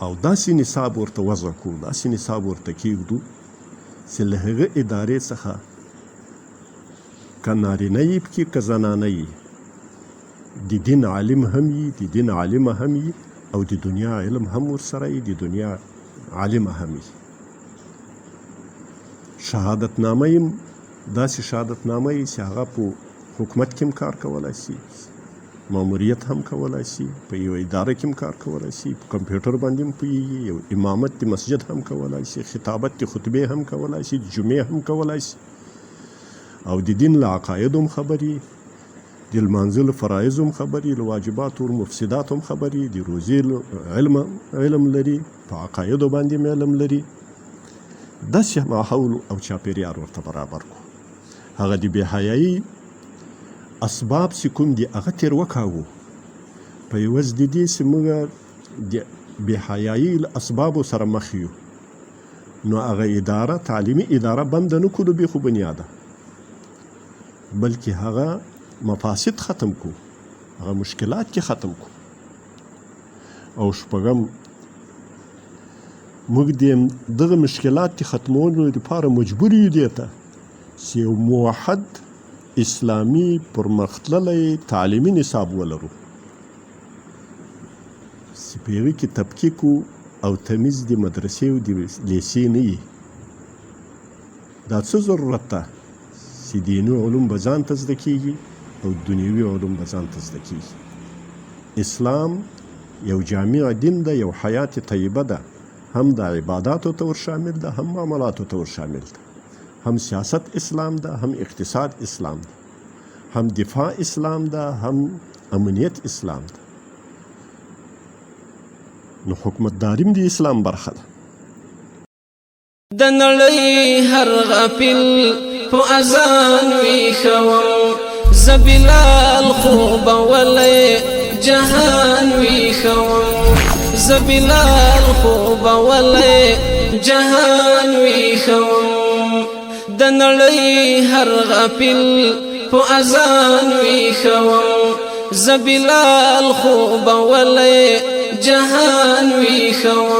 او داسې نصاب ورته وضع کړو، داسې نصاب ورته کېږدو چې له هغه ادارې څخه که نارینه یې پکې که زنانه یې د دین عالم هم یي، د دین عالمه هم یي، او د دنیا علم هم ورسره یي، د دنیا عالمه هم یي. شهادتنامه یې داسې شهادتنامه یي چې هغه په حکومت کې هم کار کولی شي، ماموریت هم کولی شي، په یوه اداره کې هم کار کولی شي، په کمپیوټر باندې هم پوهېږي، یو امامت د مسجد هم کولی شي، خطابت د خطبې هم کولی شي، د جمعې هم کولی شي، او د دین له عقایدو هم خبري، د لمانځه له فرایضو هم خبري، له واجباتو او مفسداتو هم خبري، د روزې علم لري، په عقایدو باندې هم علم لري. داسې ماحول او چاپېریال ورته برابر کړو. هغه د بېحیایي اسباب چې کوم دي هغه تېر وکاږو په عوض د دې چې موږ د بېحیایي له اسبابو سره مخ یو، نو هغه اداره تعلیمي اداره بنده نه کړو بې خو بنیاده، بلکې هغه مفاسد ختم کو، هغه مشکلات کې ختم کو. او شپږم موږ دغه مشکلات کې ختمولو لپاره مجبور یو دې ته چې یو موحد اسلامي پرمختللی تعلیمي نصاب ولرو چې په هغې کې تفکیک او تمیز د مدرسې او د لیسې نه وي. دا څه ضرورت ده چې دیني علوم به ځان ته زده کېږي او دنیوي علوم به ځان ته زده کېږي. اسلام یو جامع دین ده، یو حیات طیبه ده، هم د عباداتو ته ور شامل ده، هم معاملاتو ته ور شامل ده، هم سیاست اسلام ده، هم اقتصاد اسلام ده، هم دفاع اسلام ده، هم امنیت اسلام ده. نو حکومتداریم د اسلام برخه ده. د نړۍ هر غافل په اذان ویښوم، زه بلال خوب ولی جهان ویښوم، زه بلال خوب ولی جهان ویښوم. د نړۍ هر غافل په اذان ویښوم، زه بلال خوب ولی جهان ویښوم.